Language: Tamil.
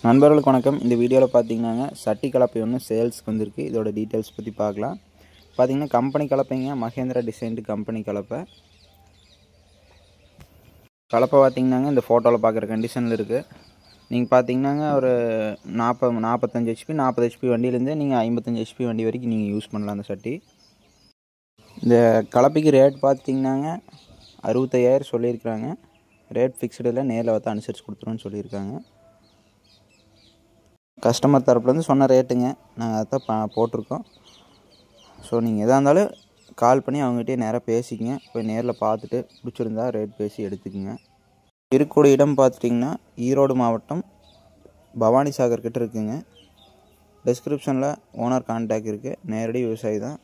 நண்பர்களுக்கு வணக்கம். இந்த வீடியோவில் பார்த்தீங்கன்னா சட்டி கலப்பை ஒன்று சேல்ஸ்க்கு வந்திருக்கு. இதோட டீட்டெயில்ஸ் பற்றி பார்க்கலாம். பார்த்தீங்கன்னா கம்பெனி கலப்பைங்க, மகேந்திரா டிசைன்டு கம்பெனி கலப்பை. கலப்பை பார்த்தீங்கன்னாங்க இந்த ஃபோட்டோவில் பார்க்குற கண்டிஷனில் இருக்குது. நீங்கள் பார்த்தீங்கன்னாங்க ஒரு 45 HP 40 HP வண்டியிலேருந்து நீங்கள் 55 HP வண்டி வரைக்கும் நீங்கள் யூஸ் பண்ணலாம். அந்த சட்டி இந்த கலப்பைக்கு ரேட் பார்த்தீங்கன்னாங்க 65,000 சொல்லியிருக்கிறாங்க. ரேட் ஃபிக்ஸ்டில் நேரில் வந்து அனுசரித்து கொடுத்துருவோன்னு சொல்லியிருக்காங்க. கஸ்டமர் தரப்புலேருந்து சொன்ன ரேட்டுங்க, நாங்கள் அதான் போட்டிருக்கோம். ஸோ நீங்கள் எதாக இருந்தாலும் கால் பண்ணி அவங்ககிட்டயே நேராக பேசிக்கங்க. போய் நேரில் பார்த்துட்டு பிடிச்சிருந்தா ரேட் பேசி எடுத்துக்கோங்க. இருக்கக்கூடிய இடம் பார்த்துட்டிங்கன்னா ஈரோடு மாவட்டம் பவானி சாகர் கிட்ட இருக்குங்க. டிஸ்கிரிப்ஷனில் ஓனர் கான்டாக்ட் இருக்குது. நேரடி விவசாயி தான்.